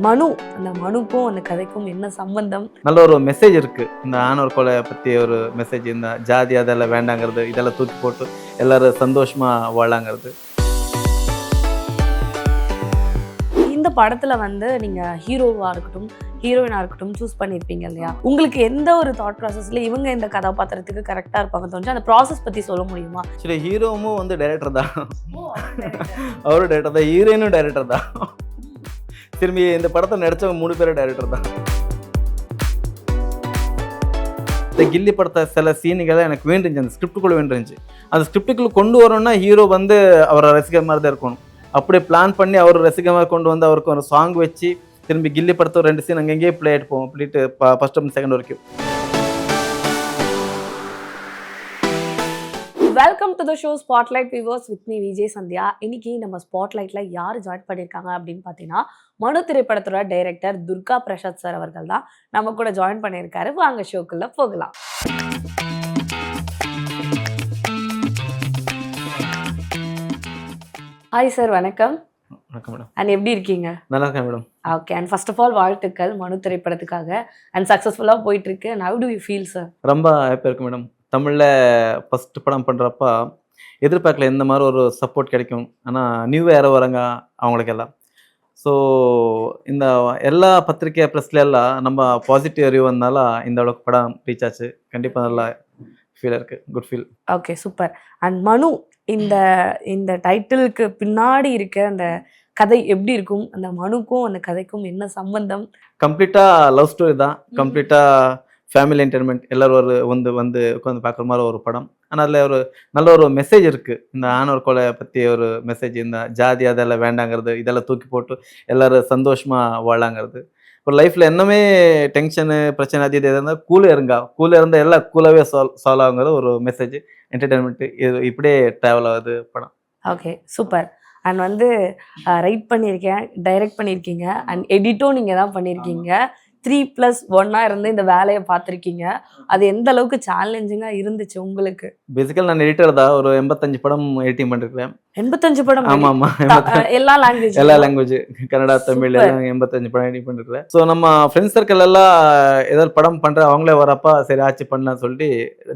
மனு, அந்த மனுக்கும் அந்த கதைக்கும் என்ன சம்பந்தம்? நல்ல ஒரு மெசேஜ் இருக்கு. இந்த ஆணவ கொலை பத்தி ஒரு மெசேஜ். இந்த ஜாதி அதெல்லாம் வேண்டாங்கிறது, இதெல்லாம் தூக்கி போட்டு எல்லாரும் சந்தோஷமா வாழாங்கிறது. இந்த படத்துல வந்து நீங்க ஹீரோவா இருக்கட்டும், ஹீரோயினா இருக்கட்டும் சூஸ் பண்ணிருப்பீங்க இல்லையா? உங்களுக்கு எந்த ஒரு தாட் ப்ராசஸ்ல இவங்க இந்த கதாபாத்திரத்துக்கு கரெக்டா இருப்பாங்க தோணுச்சு? அந்த ப்ராசஸ் பத்தி சொல்ல முடியுமா? ஆக்சுவலி ஹீரோவும் வந்து டைரக்டர் தான். அவரும் டைரக்டர் தான், ஹீரோயினும் டைரக்டர் தான். திரும்பி இந்த படத்தை நடிச்சவங்க 3 பேரும் டைரக்டர் தான். இந்த கில்லி படத்தை சில சீனுகளை எனக்கு வேண்டிருந்துச்சு, அந்த ஸ்கிரிப்டுக்குள்ள வேண்டிருந்துச்சு. அந்த ஸ்கிரிப்டுக்குள்ள கொண்டு வரணும்னா ஹீரோ வந்து அவரை ரசிக்கிற மாதிரி தான் இருக்கணும். அப்படியே பிளான் பண்ணி அவர் ரசிக்கிற மாதிரி கொண்டு வந்து அவருக்கு ஒரு சாங் வச்சு திரும்பி கில்லி படத்தை 2 சீன் அங்கங்கேயே ப்ளே ஆகிட்டு போவோம் அப்படின்ட்டு ஃபர்ஸ்ட் அண்ட் செகண்ட் வரைக்கும். Welcome to the show spotlight viewers with me Vijay Sandhya. இன்னைக்கு நம்ம ஸ்பாட்லைட்ல யார் ஜாயின் பண்ணியிருக்காங்க அப்படின்னு பார்த்தீங்கன்னா, மனு திரைப்படத்தோட டைரக்டர் துர்கா பிரசாத் சார் அவர்கள் தான் நம்ம கூட ஜாயின் பண்ணியிருக்காரு. வாங்க ஷோக்குள்ள போகலாம். ஹாய் சார், வணக்கம். வணக்கம் மேடம். அண்ட் எப்படி இருக்கீங்க? நல்லா இருக்கேன் madam. Okay, and first of all வாழ்த்துக்கள் மனு திரைப்படத்துக்காக. அண்ட் சக்ஸஸ்ஃபுல்லாக போயிட்டு இருக்கு. And how do you feel sir? ரொம்ப ஹாப்பியாக இருக்கு மேடம். தமிழில் ஃபஸ்ட்டு படம் பண்ணுறப்ப எதிர்பார்க்கல இந்த மாதிரி ஒரு சப்போர்ட் கிடைக்கும். ஆனால் நியூ யாரோ வராங்க அவங்களுக்கெல்லாம். ஸோ இந்த எல்லா பத்திரிக்கை ப்ரெஸ்ல எல்லாம் நம்ம பாசிட்டிவ் ரிவ்யூ வந்தால இந்த அளவுக்கு படம் ரீச் ஆச்சு. கண்டிப்பாக நல்லா ஃபீலாக இருக்குது, good feel. Okay, super. And மனு, இந்த இந்த டைட்டிலுக்கு பின்னாடி இருக்க அந்த கதை எப்படி இருக்கும்? அந்த மனுக்கும் அந்த கதைக்கும் என்ன சம்பந்தம்? கம்ப்ளீட்டாக லவ் ஸ்டோரி தான். கம்ப்ளீட்டாக ஃபேமிலி என்டர்டைன்மெண்ட். எல்லோரும் வந்து உட்காந்து பார்க்குற மாதிரி ஒரு படம். ஆனால் அதில் ஒரு நல்ல ஒரு மெசேஜ் இருக்குது. இந்த ஆணவ கொலை பற்றி ஒரு மெசேஜ். இந்த ஜாதி அதெல்லாம் வேண்டாங்கிறது, இதெல்லாம் தூக்கி போட்டு எல்லோரும் சந்தோஷமாக வாழாங்கிறது. ஒரு லைஃப்பில் என்னமே டென்ஷனு பிரச்சனை அது இது இருந்தால் கூலாக இருந்தால் எல்லாம் கூலாகவே சால்வ் ஆகுங்கிற ஒரு மெசேஜ், என்டர்டைன்மெண்ட்டு. இது இப்படியே ட்ராவல் ஆகுது படம். Okay, super. அண்ட் வந்து ரைட் பண்ணியிருக்கேன், டைரக்ட் பண்ணியிருக்கீங்க, அண்ட் எடிட்டும் நீங்கள் தான் பண்ணியிருக்கீங்க. 3+1 இருந்து இந்த வேலையை பார்த்துருக்கீங்க. அது எந்த அளவுக்கு சேலஞ்சிங்காக இருந்துச்சு உங்களுக்கு? பேசிக்கல் நான் எடிட்டர் தான். ஒரு 85 படம் எடிட்டிங் பண்ணிருக்கேன். 85 படம்? ஆமாம், எல்லா லாங்குவேஜ்? எல்லா லாங்குவேஜ், கன்னடா, தமிழ் எல்லாம் 85 படம் எடிட் பண்ணிருக்கேன். ஸோ நம்ம ஃப்ரெண்ட்ஸ் சர்க்கிள் எல்லாம் ஏதாவது படம் பண்ணுற அவங்களே வரப்பா சரி ஆச்சு பண்ணலாம்னு சொல்லிட்டு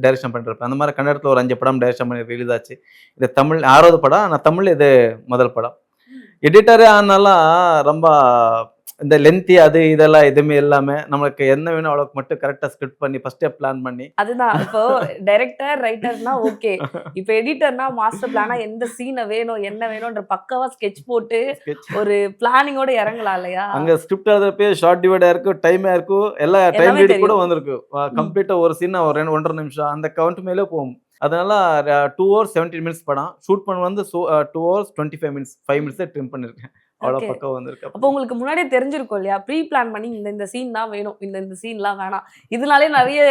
டைரக்ஷன் பண்ணிருப்பேன். அந்த மாதிரி கன்னடத்தில் ஒரு 5 படம் டைரக்ஷன் பண்ணி ரிலீஸ் ஆச்சு. இது தமிழ் 6வது படம். ஆனால் தமிழ் இது முதல் படம். எடிட்டரே ஆனாலும் ரொம்ப இந்த லென்த்தி அது இதெல்லாம் எதுவுமே இல்லாம நமக்கு என்ன வேணும் அவ்வளோக்கு மட்டும் கரெக்டாக ஸ்கிரிப்ட் பண்ணி ஃபர்ஸ்டே பிளான் பண்ணி. அதுதான் இப்போ டைரக்டர் ரைட்டர்னா ஓகே, இப்போ எடிட்டர்னா மாஸ்டர் பிளானா எந்த சீனை வேணும் என்ன வேணும்ன்ற பக்காவா ஸ்கெட்ச் போட்டு ஒரு பிளானிங்கோட இறங்கலாம் இல்லையா? அங்க ஸ்கிரிப்ட் எழுதுறப்பே ஷார்ட் டிவைடா இருக்கும், டைமா இருக்கும், எல்லா டைம் ரீடிங் கூட வந்திருக்கு. கம்ப்ளீட்டா ஒரு சீன் ஒரு 1.5 நிமிஷம் அந்த கவுண்ட் மேலே போகும். அதனால 2 hours 17 minutes படம் ஷூட் பண்ண வந்து 2 hours 25 minutes 5 minutes ட்ரிம் பண்ணிருக்கேன். அவ்வளோ பக்கம் வந்திருக்கு. அப்போ உங்களுக்கு முன்னாடியே தெரிஞ்சிருக்கும் இல்லையா? ப்ரீ பிளான் பண்ணி இந்த சீன் தான் வேணும், இந்த சீன்லாம் வேணாம், இதனாலே நிறைய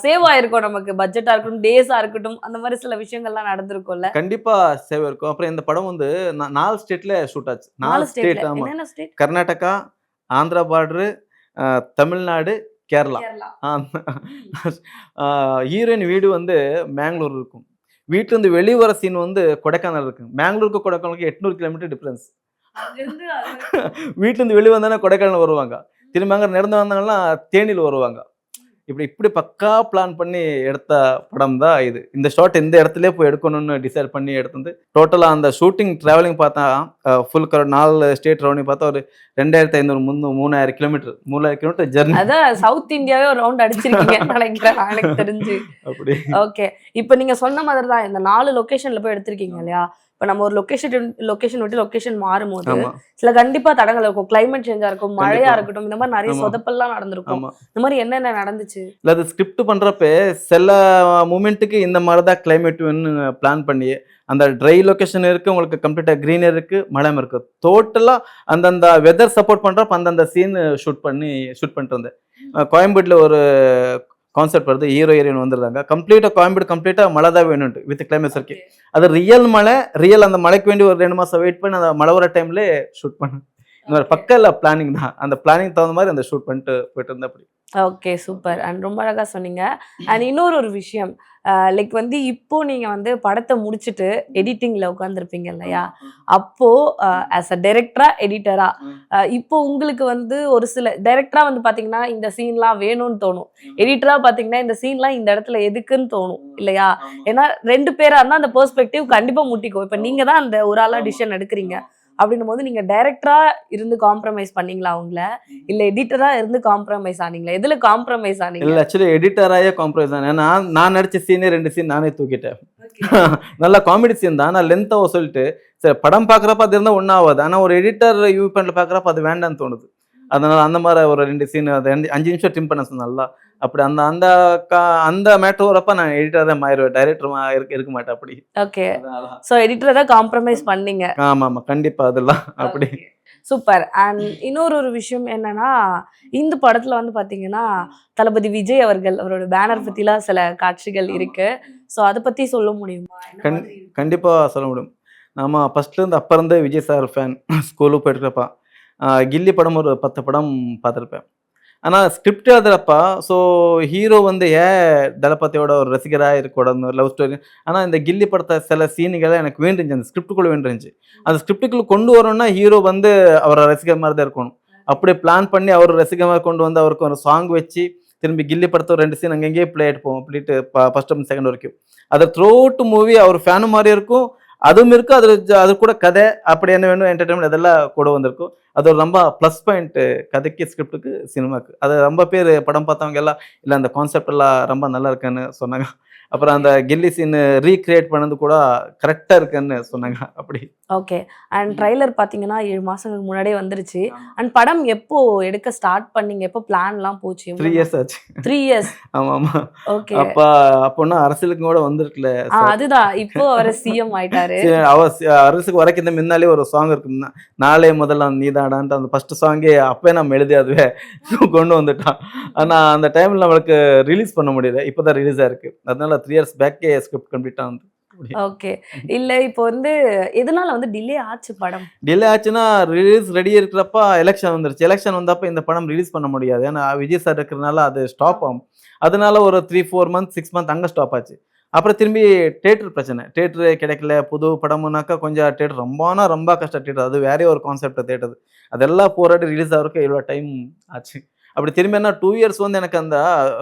சேவ் ஆயிருக்கும் நமக்கு. பட்ஜெட்டா இருக்கட்டும், டேஸா இருக்கட்டும், அந்த மாதிரி சில விஷயங்கள்லாம் நடந்திருக்கும்ல. கண்டிப்பா சேவ் இருக்கும். அப்புறம் இந்த படம் வந்து 4 ஸ்டேட்ல ஷூட் ஆச்சு. 4 ஸ்டேட். ஆமா, என்னென்ன state? Karnataka, Andhra border, Tamil Nadu, Kerala. Heroine வீடு வந்து மேங்களூர் இருக்கும். வீட்டிலேருந்து வெளியே வர சீன் வந்து கொடைக்கானல் இருக்கு. மேங்களூருக்கு கொடைக்கானலுக்கு 800 கிலோமீட்டர் டிஃப்ரென்ஸ். வீட்டிலேருந்து வெளியே வந்தானே கொடைக்கானல் வருவாங்க, திரும்ப அங்கே நடந்து வந்தாங்கன்னா தேனியில் வருவாங்க. இப்படி பக்கா பிளான் பண்ணி எடுத்த படம் தான் இது. இந்த ஷாட் இந்த இடத்துல போய் எடுக்கணும்னு டிசைட் பண்ணி எடுத்தது. டோட்டலாக அந்த ஷூட்டிங் ட்ராவலிங் பார்த்தா ஃபுல் 4 ஸ்டேட் ரவுண்டிங் பார்த்தா ஒரு 2500 3000 கிலோமீட்டர் ஜெர்னி. அதான் சவுத் இந்தியாவே ஒரு ரவுண்ட் அடிச்சிருக்கீங்கன்னு நினைக்கிறேன் எனக்கு தெரிஞ்சு. அப்படி. ஓகே, இப்போ நீங்க சொன்ன மாதிரி தான் இந்த 4 லொகேஷன்ல போய் எடுத்திருக்கீங்க இல்லையா? இப்போ நம்ம ஒரு லொகேஷன் விட்டு லொகேஷன் மாறும்போது சில கண்டிப்பா தடங்கள் இருக்கும். கிளைமேட் சேஞ்சா இருக்கும், மழையா இருக்கட்டும், இந்த மாதிரி நிறைய சொதப்பெல்லாம் நடந்திருக்கும். இந்த மாதிரி என்னென்ன நடந்துச்சு? இல்லை, அது ஸ்கிரிப்ட் பண்றப்ப சில மூமெண்ட்டுக்கு இந்த மாதிரி தான் கிளைமேட்னு பிளான் பண்ணி அந்த ட்ரை லொக்கேஷன் இருக்குது, உங்களுக்கு கம்ப்ளீட்டாக க்ரீனர் இருக்குது, மழை இருக்குது. டோட்டலாக அந்தந்த வெதர் சப்போர்ட் பண்ணுறப்ப அந்தந்த சீன் ஷூட் பண்ணிட்டு இருந்தேன். கோயம்பேட்டில் ஒரு கான்செப்ட் வருது, ஹீரோயின் வந்துடுறாங்க. கம்ப்ளீட்டாக மழை தான் வேணும்ட்டு வித் கிளைமேட்ஸ் இருக்கு. அது ரியல் மழை, அந்த மழைக்கு வேண்டி ஒரு 2 மாதம் வெயிட் பண்ணி அந்த மழை வர டைம்ல ஷூட் பண்ணேன். இந்த மாதிரி பக்கல்ல பிளானிங் தான். அந்த பிளானிங் தகுந்த மாதிரி அந்த ஷூட் பண்ணிட்டு போயிட்டு இருந்தேன் அப்படி. Okay super. அண்ட் ரொம்ப அழகா சொன்னீங்க. அண்ட் இன்னொரு விஷயம், லைக் வந்து இப்போ நீங்க வந்து படத்தை முடிச்சுட்டு எடிட்டிங்ல உட்காந்துருப்பீங்க இல்லையா, அப்போ ஆஸ் அ டைரக்டரா எடிட்டரா இப்போ உங்களுக்கு வந்து ஒரு சில டைரக்டரா வந்து பாத்தீங்கன்னா இந்த சீன்லாம் வேணும்னு தோணும், எடிட்டரா பாத்தீங்கன்னா இந்த சீன்லாம் இந்த இடத்துல எதுக்குன்னு தோணும் இல்லையா? ஏன்னா 2 பேரா இருந்தா அந்த பெர்ஸ்பெக்டிவ் கண்டிப்பா முட்டிக்கும். இப்ப நீங்க தான் அந்த ஒரு ஆளா டிசிஷன் எடுக்கிறீங்க அப்படின்னும் போது நீங்க டைரக்டரா இருந்து காம்ப்ரமைஸ் பண்ணீங்களா அவங்கள, இல்ல எடிட்டரா இருந்து காம்ப்ரமைஸ் ஆனீங்களா? எதுல காம்ப்ரமைஸ் ஆனீங்க? இல்ல ஆக்சுவலி எடிட்டராயே காம்ப்ரமைஸ் தான். ஏன்னா நான் நடிச்ச சீனே 2 சீன் நானே தூக்கிட்டேன். நல்ல காமெடி சீன் தான். நான் லென்த்தாவ சொல்லிட்டு சரி படம் பார்க்குறப்ப அது இருந்தா ஒன்றும் ஆகாது. ஆனா ஒரு எடிட்டர் வியூ பாயிண்ட்ல பார்க்குறப்ப அது வேண்டாம்னு தோணுது. அதனால அந்த மாதிரி ஒரு 2 சீன் அது 5 நிமிஷம் ட்ரிம் பண்ண சொன்னேன் நல்லா. அப்படி அந்த அந்த அந்த மேட்டர் வரப்ப நான் எடிட்டர் தான் மாறிடுவேன். டைரக்டர் இருக்க மாட்டேன் அப்படி. ஓகே. சோ எடிட்டர் தான் காம்ப்ரமைஸ் பண்ணீங்க. ஆமா கண்டிப்பா அதெல்லாம் அப்படி. சூப்பர். அண்ட் இன்னொரு விஷயம் என்னன்னா, இந்த படத்துல வந்து பாத்தீங்கன்னா தளபதி விஜய் அவர்கள் அவரோட பேனர் பத்திலாம் சில காட்சிகள் இருக்கு. சோ அத பத்தி சொல்ல முடியுமா? கண்டிப்பா சொல்ல முடியும். நாம ஃபர்ஸ்ட்ல இருந்து அப்ப இருந்தே விஜய் சார் ஃபேன். ஸ்கூலுக்கு போயிட்டு இருக்கப்ப கில்லி படம் ஒரு 10 படம் பார்த்துருப்பேன். ஆனா ஸ்கிரிப்ட் எழுதுறப்ப ஸோ ஹீரோ வந்து ஏன் தளபதியோட ஒரு ரசிகராக இருக்கக்கூடாது லவ் ஸ்டோரி. ஆனால் இந்த கில்லி படத்தை சில சீனுகளை எனக்கு வேண்டிருந்துச்சு, அந்த ஸ்கிரிப்டுக்குள்ளே வேண்டிருந்துச்சு. அந்த ஸ்கிரிப்டுக்குள்ளே கொண்டு வரணும்னா ஹீரோ வந்து அவரை ரசிகர் மாதிரி தான் இருக்கணும். அப்படியே பிளான் பண்ணி அவர் ரசிகமாக கொண்டு வந்து அவருக்கு ஒரு சாங் வச்சு திரும்பி கில்லி படத்தை ஒரு 2 சீன் அங்கங்கேயே ப்ளே ஆகிட்டு அப்படின்ட்டு ஃபர்ஸ்ட் செகண்ட் வரைக்கும் அதை த்ரூ அவுட் மூவி அவர் ஃபேனு மாதிரி இருக்கும். அதுவும் இருக்கும், அது கூட கதை அப்படி என்ன வேணும் என்டர்டைன்மெண்ட் அதெல்லாம் கூட வந்திருக்கும். அது ஒரு ரொம்ப ப்ளஸ் பாயிண்ட் கதைக்கு, ஸ்கிரிப்டுக்கு, சினிமாக்கு. அது ரொம்ப பேர் படம் பார்த்தவங்க எல்லாம் இல்லை அந்த கான்செப்ட் எல்லாம் ரொம்ப நல்லா இருக்குன்னு சொன்னாங்க. அப்புறம் அந்த கில்லி சீன் ரீக்ரியேட் பண்ணது கூட கரெக்டாக இருக்குன்னு சொன்னாங்க அப்படி. ஓகே. அண்ட் ட்ரைலர் பார்த்தீங்கன்னா 7 மாசங்களுக்கு முன்னாடியே வந்துருச்சு. அண்ட் படம் எப்போ எடுக்க ஸ்டார்ட் பண்ணீங்க? எப்போ பிளான்லாம் போச்சு? 3 இயர்ஸ் ஆச்சு. 3 இயர்ஸ். ஆமா. ஓகே. அப்போனா அரசியலுக்கு கூட வந்திருக்கல. அதுதான் இப்போ அவர் சிஎம் ஆயிட்டாரு. அரசுக்கு வரைக்கும் முன்னாலே ஒரு சாங் இருக்கு, நாளே முதல்ல நீதாடான்ட்டு. அந்த ஃபர்ஸ்ட் சாங்கே அப்பவே நம்ம எழுதி அதுவே கொண்டு வந்துட்டான். ஆனா அந்த டைம்ல நம்மளுக்கு ரிலீஸ் பண்ண முடியல. இப்போதான் ரிலீஸ் ஆயிருக்கு. அதனால 3 இயர்ஸ் பேக்கே ஸ்கிரிப்ட் கம்ப்ளீட் ஆனது. ஓகே. இல்ல இப்போ வந்து எதனால வந்து டிலே ஆச்சு படம்? டிலே ஆச்சுன்னா ரிலீஸ் ரெடி இருக்கிறப்ப எலெக்ஷன் வந்துருச்சு. எலெக்ஷன் வந்தப்ப இந்த படம் ரிலீஸ் பண்ண முடியாது. ஏன்னா விஜய் சார் இருக்கிறனால அது ஸ்டாப் ஆகும். அதனால ஒரு 3-4 மந்த் 6 மந்த் அங்கே ஸ்டாப் ஆச்சு. அப்புறம் திரும்பி தேட்டர் பிரச்சனை, தேட்டரு கிடைக்கல. புது படம்னாக்கா கொஞ்சம் தேட்டர் ரொம்ப கஷ்டம். தேட்டர் அது வேறே ஒரு கான்செப்ட் தேட்டது. அதெல்லாம் போராடி ரிலீஸ் ஆகிறதுக்கு இவ்வளோ டைம் ஆச்சு. அப்படி திரும்பி என்ன 2 இயர்ஸ் வந்து எனக்கு அந்த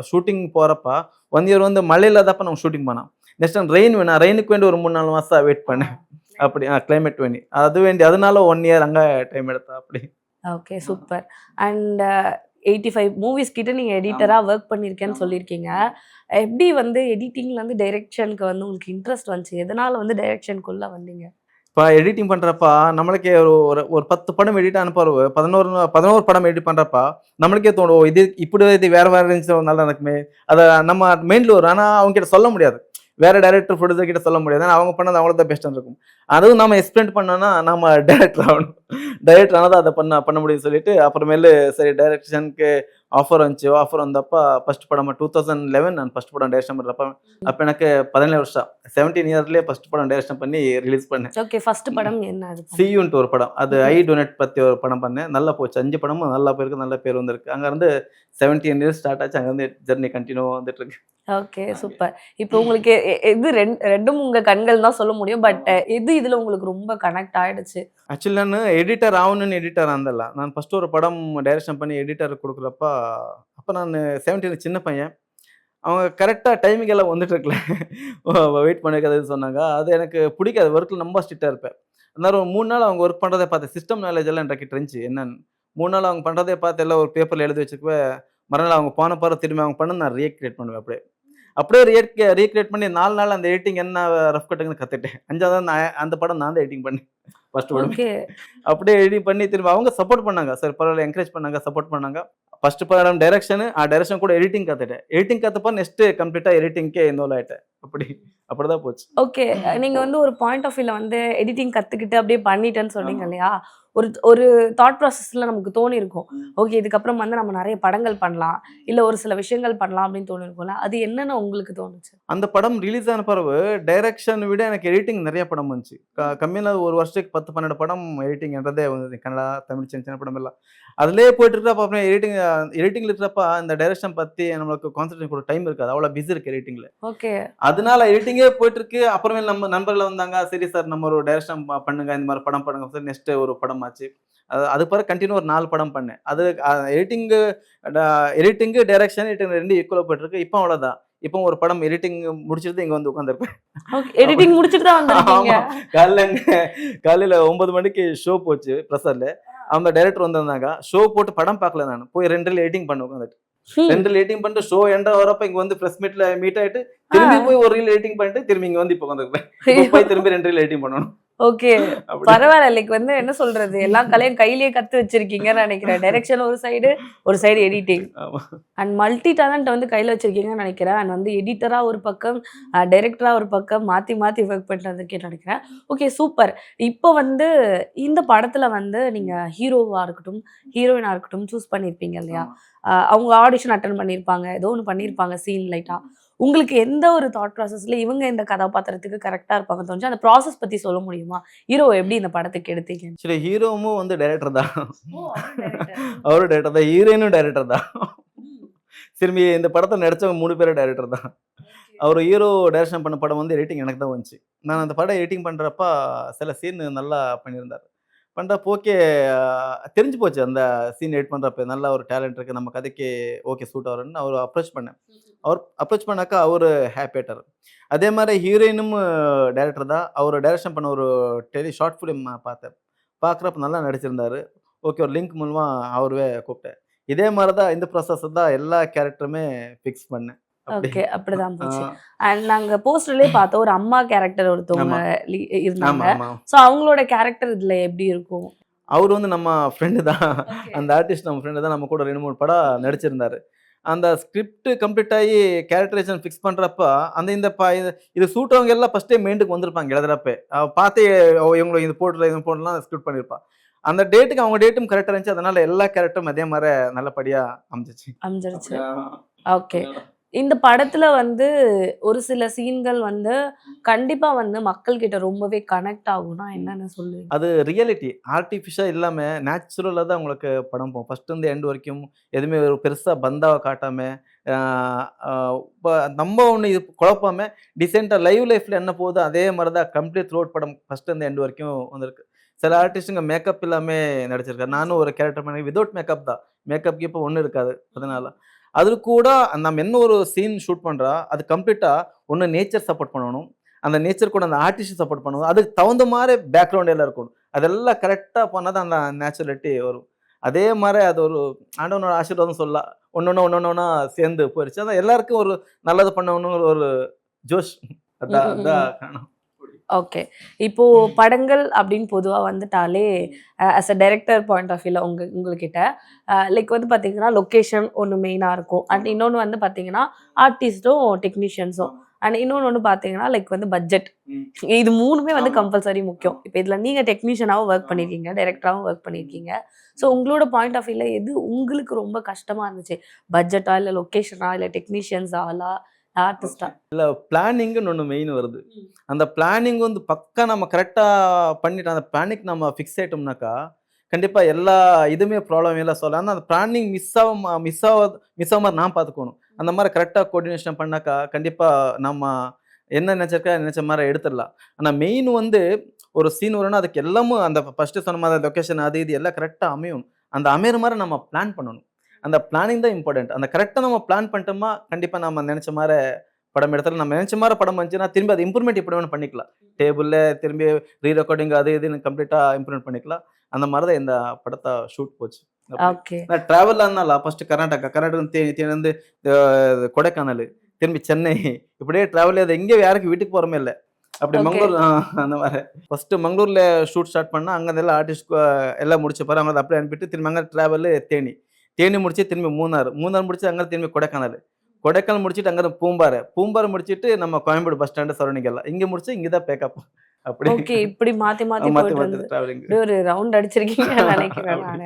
ஷூட்டிங் போகிறப்ப 1 இயர் வந்து மழை இல்லாதப்ப நம்ம ஷூட்டிங் பண்ணோம். நெக்ஸ்ட் டைம் ரெயின் வேணும், ரெயினுக்கு வேண்டி ஒரு 3-4 மாதம் வெயிட் பண்ணேன். அப்படி கிளைமேட் வேண்டி அது வேண்டி அதனால 1 இயர் அங்கே டைம் எடுத்தா அப்படி. Okay super. அண்ட் 85 மூவிஸ் கிட்ட நீங்க எடிட்டரா ஒர்க் பண்ணிருக்கேன்னு சொல்லியிருக்கீங்க. எப்படி வந்து எடிட்டிங்ல இருந்து டைரக்ஷனுக்கு வந்து உங்களுக்கு இன்ட்ரெஸ்ட் வந்துச்சு? எதனால வந்து டைரக்ஷனுக்குள்ள வந்தீங்க? இப்போ எடிட்டிங் பண்ணுறப்ப நம்மளுக்கே ஒரு 10 படம் எடிட் அனுப்புற 11 படம் எடிட் பண்ணுறப்ப நம்மளுக்கே தோணும், இது வேற இருந்துச்சு நல்லா இருக்குமே. அதை நம்ம மெயின்ல வரும். ஆனால் அவங்க கிட்ட சொல்ல முடியாது, வேற டைரக்டர் ப்ரொடியூசர் கிட்ட சொல்ல முடியாது. ஏன்னா அவங்க பண்ணது அவங்களுக்கு தான் பெஸ்ட்டாக இருக்கும். அதுவும் நம்ம எக்ஸ்பிளைன் பண்ணோன்னா நம்ம டைரக்டர் ஆகணும். டைரக்டர் ஆனால் அதை பண்ண முடியும்னு சொல்லிட்டு அப்புறமேலு சரி டைரக்ஷனுக்கு ஆஃபர் வந்துச்சு. ஆஃபர் வந்தப்போ ஃபர்ஸ்ட் படம் 2011 நான் ஃபர்ஸ்ட் படம் டைரக்ஷன் பண்ணுறப்ப அப்போ எனக்கு 17 வருஷம், 17 இயர்லேயே ஃபர்ஸ்ட் படம் டைரக்ஷன் பண்ணி ரிலீஸ் பண்ணேன். ஓகே. ஃபர்ஸ்ட் படம் என்ன? அது சியூன்ட்டு ஒரு படம், அது ஐ டொனேட் பற்றி ஒரு படம் பண்ணேன். நல்லா போச்சு. 5 படமும் நல்லா போயிருக்கு, நல்ல பேர் வந்திருக்கு. அங்கேருந்து 17 இயர்ஸ் ஸ்டார்ட் ஆச்சு. அங்கேருந்து ஜெர்னி கண்டினியூ வந்துட்டு இருக்கு. Okay super. இப்போ உங்களுக்கு எது ரெண்டும் உங்க கண்கள் தான் சொல்ல முடியும். பட் எது இதுல உங்களுக்கு ரொம்ப கனெக்ட் ஆயிடுச்சு? ஆக்சுவலி நான் எடிட்டர் ஆகணும்னு எடிட்டர் ஆனதில்ல. நான் ஃபர்ஸ்ட் ஒரு படம் டைரக்ஷன் பண்ணி எடிட்டர் கொடுக்குறப்ப அப்போ நான் 17 சின்ன பையன். அவங்க கரெக்டாக டைமிங் எல்லாம் வந்துட்டு இருக்கல, வெயிட் பண்ணிருக்காதுன்னு சொன்னாங்க. அது எனக்கு பிடிக்காது. ஒர்க்கில் ரொம்ப ஸ்ட்ரிக்டாக இருப்பேன். அதனால ஒரு 3 நாள் அவங்க ஒர்க் பண்ணுறதை பார்த்தேன். சிஸ்டம் நாலேஜ் எல்லாம் எனக்கு இருந்துச்சு என்னன்னு. 3 நாள் அவங்க பண்ணுறதே பார்த்து எல்லாம் ஒரு பேப்பரில் எழுதி வச்சுக்குவேன். மறுநாள் அவங்க போன பிறகு திரும்பி அவங்க பண்ண நான் ரீக்ரியேட் பண்ணுவேன். அப்படியே ரீக்ரியேட் பண்ணி 4 நாள் அந்த எடிட்டிங் என்ன ரஃப் கட்டுங்கன்னு கற்றுட்டேன். 5ஆவது அந்த படம் நான் தான் எடிட்டிங் பண்ணேன் ஃபர்ஸ்ட் படம். அப்படியே எடிட் பண்ணி திரும்ப அவங்க சப்போர்ட் பண்ணாங்க. சரி பரவாயில்ல, என்கரேஜ் பண்ணாங்க, சப்போர்ட் பண்ணாங்க. ஃபர்ஸ்ட் படம் டைரக்ஷன் கூட எடிட்டிங் கற்றுட்டேன். எடிட்டிங் கற்றுப்பா நெக்ஸ்ட் கம்ப்ளீட்டாக எடிட்டிங்கே இன்வால்வ் ஆகிட்டேன் அப்படி. அப்படிதான் போச்சு. ஓகே. நீங்க வந்து ஒரு பாயிண்ட் ஆஃப் வியூல வந்து எடிட்டிங் கத்துக்கிட்டு அப்படியே பண்ணிட்டேன்னு சொன்னீங்க இல்லையா? ஒரு ஒரு தாட் ப்ராசஸ்ல நமக்கு தோணியிருக்கும். ஓகே இதுக்கப்புறம் வந்து நம்ம நெறைய படங்கள் பண்ணலாம். இல்ல ஒரு சில விஷயங்கள் பண்ணலாம் அப்படின்னு தோணியிருக்கும்ல. அது என்னன்னு உங்களுக்கு தோணுச்சு? அந்த படம் ரிலீஸ் ஆன பிறகு டைரக்ஷன் விட எனக்கு எடிட்டிங் நிறைய படம் வந்துச்சு. கம்மியான ஒரு வருஷத்துக்கு 10, 12 படம் எடிட்டிங்ன்றதே வந்தது. கன்னடா, தமிழ் சின்ன சின்ன படம் எல்லாம். அதிலேயே போயிட்டு இருக்கிறப்ப அப்புறம் எடிட்டிங்ல இருக்கிறப்ப இந்த டைரக்ஷன் பத்தி நம்மளுக்கு கான்சன்ட்ரேட் கூட டைம் இருக்காது. அவ்வளோ பிஸி இருக்கு எடிட்டிங்ல. ஓகே. அதனால எடிட்டிங்கே போயிட்டு இருக்கு. அப்புறமேல் நம்ம நண்பர்கள் வந்தாங்க. சரி சார் நம்ம ஒரு டைரக்ஷன் பண்ணுங்க. இந்த மாதிரி படம் பண்ணுங்க சார். நெக்ஸ்ட் ஒரு படம் ஆச்சு. அதுக்கு பிறகு கன்டினியூ ஒரு 4 படம் பண்ணேன். அது எடிட்டிங்கு எடிட்டிங்கு, டைரக்ஷன் 2 ஈக்குவலா போயிட்டு இருக்கு. இப்போ அவ்வளோதான். இப்போ ஒரு படம் எடிட்டிங் முடிச்சுட்டு இங்க வந்து உட்கார்ந்திருப்பேன். ஓகே. எடிட்டிங் முடிச்சுட்டு தான் வந்திருக்கீங்க. ஆமா. காலையில 9 மணிக்கு ஷோ போச்சு பிரசாத்ல. அவங்க டைரக்டர் வந்திருந்தாங்க. ஷோ போட்டு படம் பார்க்கல நானு. போய் 2 எடிட்டிங் பண்ண உட்காந்துட்டு. 2 எடிட்டிங் பண்ணிட்டு ஷோ எண்ட் வரப்ப இங்க வந்து பிரஸ் மீட்ல மீட் ஆயிட்டு திரும்பி போய் ஒரு ரீல் எடிட்டிங் பண்ணிட்டு திரும்பி இங்க வந்து இப்போ உட்கார்ந்திருப்பேன். இப்போ போய் திரும்பி 2 ரீல் எடிட்டிங் பண்ணணும். ஓகே. பரவாயில்ல. லைக் வந்து என்ன சொல்றது? எல்லா கலையும் கையிலேயே கத்து வச்சிருக்கீங்கன்னு நினைக்கிறேன். டைரக்ஷன் ஒரு சைடு எடிட்டிங். ஆமா. அண்ட் மல்டி டேலண்ட் வந்து கையில வச்சிருக்கீங்கன்னு நினைக்கிறேன். அண்ட் வந்து எடிட்டரா ஒரு பக்கம், டைரக்டரா ஒரு பக்கம் மாத்தி மாத்தி ஒர்க் பண்ணிட்டு வந்திருக்கேன்னு நினைக்கிறேன். Okay super. இப்போ வந்து இந்த படத்துல வந்து நீங்க ஹீரோவா இருக்கட்டும், ஹீரோயினா இருக்கட்டும் சூஸ் பண்ணியிருப்பீங்க இல்லையா? அவங்க ஆடிஷன் அட்டெண்ட் பண்ணியிருப்பாங்க. ஏதோ ஒண்ணு பண்ணியிருப்பாங்க சீன் லைட்டா. உங்களுக்கு எந்த ஒரு தாட் ப்ராசஸ்ல இவங்க இந்த கதாபாத்திரத்துக்கு கரெக்ட்டா இருப்பாங்க தோணுச்சு? அந்த ப்ராசஸ் பத்தி சொல்ல முடியுமா? ஹீரோவ எப்படி இந்த படத்துக்கு எடுத்தீங்க? ஆக்சுவலி ஹீரோவும் வந்து டைரக்டர் தான். ஓ! அவரும் டைரக்டர். அவரும் டைரக்டர் தான். ஹீரோயினும் டைரக்டர் தான். திரும்பி இந்த படத்த நடிச்சவங்க 3 பேரும் டைரக்டர் தான். அவரு ஹீரோ டைரக்ஷன் பண்ண படம் வந்து எடிட்டிங் எனக்கு தான் வந்துச்சு. நான் அந்த படம் எடிட்டிங் பண்றப்ப சில சீன் நல்லா பண்ணியிருந்தாரு. பண்றப்போ ஓகே தெரிஞ்சு போச்சு அந்த சீன் எடிட் பண்றப்ப நல்ல ஒரு டேலண்ட் இருக்கு. நம்ம கதைக்கு ஓகே சூட் ஆகும்ன்னு அவர அப்ரோச் பண்ணேன். அவர் அப்ரோச் பண்ணாக்கா அவரு ஹாப்பி ஆயிட்டாரு. அதே மாரி ஹீரோயினும் டைரக்டர் தான். அவரு டைரக்ஷன் பண்ண ஒரு ஷார்ட் ஃபிலிம் பார்த்தேன். பார்க்குறப்ப நல்லா நடிச்சிருந்தாரு. ஓகே ஒரு லிங்க் மூலமா அவரவே கூப்பிட்டேன். இதே மாரி தான் இந்த ப்ராசஸ் தான் எல்லா கேரக்டருமே ஃபிக்ஸ் பண்ணேன். அப்படி ஓகே. அப்படிதான் ஆ போச்சு. அண்ட் நாங்க போஸ்டர்லயே பார்த்தோம். ஒரு அம்மா கேரக்டர் ஒருத்தவங்க ஆமா. இருந்தாங்க. ஆமா, ஆமா. சோ அவங்களோட கேரக்டர் இதுல எப்படி இருக்கும்? அவரு வந்து நம்ம ஃப்ரெண்டு தான். ஓகே. அந்த ஆர்டிஸ்ட் நம்ம ஃப்ரெண்டு தான். நம்ம கூட 2, 3 படம் நடிச்சிருந்தாரு. அந்த ஸ்கிரிப்ட் கம்ப்ளீட் ஆயி கேரக்டரைசேஷன் ஃபிக்ஸ் பண்றப்ப, அந்த இந்த இது சூட் ஆவங்க எல்லாம் ஃபர்ஸ்ட்டே மைண்டுக்கு வந்திருப்பாங்க எழுதுறப்ப. பார்த்தே இவங்கள இது போடுற இது போடலாம் ஸ்கிரிப்ட் பண்ணியிருப்பா. அந்த டேட்டுக்கு அவங்க டேட்டும் கரெக்ட்டா இருந்துச்சு. அதனால எல்லா கேரக்டரும் அதே மாரி நல்லபடியா அமைஞ்சிச்சு. அமைஞ்சிருச்சு. அப்படியா? ஓகே. இந்த படத்துல வந்து ஒரு சில சீன்கள் வந்து கண்டிப்பா வந்து மக்கள் கிட்ட ரொம்பவே கனெக்ட் ஆகும்னா என்னன்னு சொல்லுவீங்க? அது ரியாலிட்டி. ஆர்டிஃபிஷியலா இல்லாம நேச்சுரலா தான் உங்களுக்கு படம் போகும். ஃபர்ஸ்ட் இருந்து எண்ட் வரைக்கும் எதுவுமே ஒரு பெருசா பந்தாவ காட்டாம, ஆ ஆ இப்ப நம்ம ஒண்ணு இது குழப்பாம டீசென்ட்டா லைவ் லைஃப்ல என்ன போகுதோ அதே மாரி தான் கம்ப்ளீட் த்ரூ அவுட் படம் ஃபர்ஸ்ட் இருந்து எண்ட் வரைக்கும் வந்திருக்கு. சில ஆர்டிஸ்ட்ங்க மேக்கப் இல்லாம நடிச்சிருக்காரு. நானும் ஒரு கேரக்டர் பண்ணி வித்தவுட் மேக்கப் தான். மேக்கப் கீப் ஒண்ணும் இருக்காது. அதனால. அது கூட நம்ம என்ன ஒரு சீன் ஷூட் பண்றா, அது கம்ப்ளீட்டா ஒண்ணு நேச்சர் சப்போர்ட் பண்ணணும். அந்த நேச்சர் கூட அந்த ஆர்டிஸ்ட் சப்போர்ட் பண்ணணும். அதுக்கு தகுந்த மாரி பேக்கிரவுண்ட் எல்லாம் இருக்கணும். அதெல்லாம் கரெக்ட்டா பண்ணா தான் அந்த நேச்சுரலிட்டி வரும். அதே மாரி அது ஒரு ஆண்டவனோட ஆசீர்வாதம் சொல்லலாம். ஒண்ணொண்ணா சேர்ந்து போயிருச்சு. அதான் எல்லாருக்கும் ஒரு நல்லது பண்ணணும்னு ஒரு ஜோஷ். ம், அதான் ம், அதான் ம். காரணம். ஓகே. இப்போ படங்கள் அப்படின்னு பொதுவா வந்துட்டாலே, as a director point of வியூல உங்ககிட்ட லைக் வந்து பார்த்தீங்கன்னா, லொகேஷன் ஒண்ணு மெயினா இருக்கும். அண்ட் இன்னொன்னு வந்து பார்த்தீங்கன்னா, ஆர்டிஸ்ட்டும், டெக்னீஷியன்ஸும். அண்ட் இன்னொன்னு ஒண்ணு பார்த்தீங்கன்னா, லைக் வந்து பட்ஜெட். ம். இது 3மே வந்து ஆமா. கம்பல்சரி முக்கியம். இப்ப இதுல நீங்க டெக்னீஷியனாவும் ஒர்க் பண்ணியிருக்கீங்க, டைரக்டராவும் ஒர்க் பண்ணியிருக்கீங்க. ஸோ உங்களோட பாயிண்ட் ஆஃப் வியூல எது உங்களுக்கு ரொம்ப கஷ்டமா இருந்துச்சு? பட்ஜெட்டா? இல்ல லொகேஷனா? இல்ல டெக்னீஷியன்ஸா? இல்ல ஆர்டிஸ்ட்டா? பிளானிங்ன்னு ஒண்ணு மெயின் வருது. அந்த பிளானிங் வந்து பக்கா நம்ம கரெக்ட்டா பண்ணிட்டு, அந்த பிளானிங் நம்ம ஃபிக்ஸ் ஆயிட்டோம்னாக்கா, கண்டிப்பா எல்லா இதுவுமே ப்ராப்ளம் இல்ல சொல்லலாம். ஆனா அந்த பிளானிங் மிஸ் ஆகாம நான் பார்த்துக்கணும். அந்த மாரி கரெக்ட்டா கோஆர்டினேஷன் பண்ணாக்கா, கண்டிப்பா நம்ம என்ன நெனச்ச மாரி எடுத்துடலாம். ஆனா மெயின் வந்து ஒரு சீன் வரும்னா, அதுக்கு எல்லாமும் அந்த ஃபர்ஸ்ட்டு சொன்ன மாரி லொகேஷன் அது இது எல்லாம் கரெக்ட்டா அமையணும். அந்த அமையிற மாரி நம்ம பிளான் பண்ணணும். அந்த பிளானிங் தான் இம்பார்ட்டன்ட். அந்த கரெக்ட்டா நம்ம பிளான் பண்ணிட்டோமா, கண்டிப்பா நம்ம நெனச்ச மாரி படம் எடுத்தாலும் நம்ம நெனச்ச மாரி படம் வந்துச்சுன்னா, திரும்பி அது இம்ப்ரூவ்மென்ட் எப்படி வேணா பண்ணிக்கலாம். டேபிள்ல திரும்பி ரெக்கார்டிங் அது இதுன்னு கம்ப்ளீட்டா இம்ப்ரூவ்மென்ட் பண்ணிக்கலாம். அந்த மாரி தான் இந்த படத்த ஷூட் போச்சு. அப்படி. ஓகே. நான் டிராவல்ல இருந்தனால ஃபர்ஸ்ட் கர்நாடகா தேனியிருந்து கொடைக்கானல், திரும்பி சென்னை இப்படியே டிராவல் அது எங்கேயும் யாருக்கும் வீட்டுக்கு போறமே இல்ல. அப்படி ஓகே. மங்களூர் அந்த மாரி. ஃபர்ஸ்ட் மங்களூர்ல ஷூட் ஸ்டார்ட் பண்ணா, அங்க இருந்து எல்லாம் ஆர்டிஸ்ட் எல்லாம் முடிச்ச பிறகு அவங்கள அப்படியே அனுப்பிட்டு திரும்பி அங்க டிராவல் தேனி. தேனி முடிச்சு திரும்பி மூணார். மூணார் முடிச்சு அங்க திரும்பி கொடைக்கானல். கொடைக்கானல் முடிச்சுட்டு அங்க பூம்பாறை முடிச்சிட்டு நம்ம கோயம்பேடு பஸ் ஸ்டாண்டு சரௌண்டிங் இங்க முடிச்சு இங்கதான் பேக்கப் அப்படி ஓகே, இப்படி மாத்தி மாத்தி மாத்தி போயிட்டு மாத்தி இருந்தது. டிராவலிங் இப்படி ஒரு ரவுண்ட் அடிச்சிருக்கீங்கன்னு நினைக்கிறேன் நானு.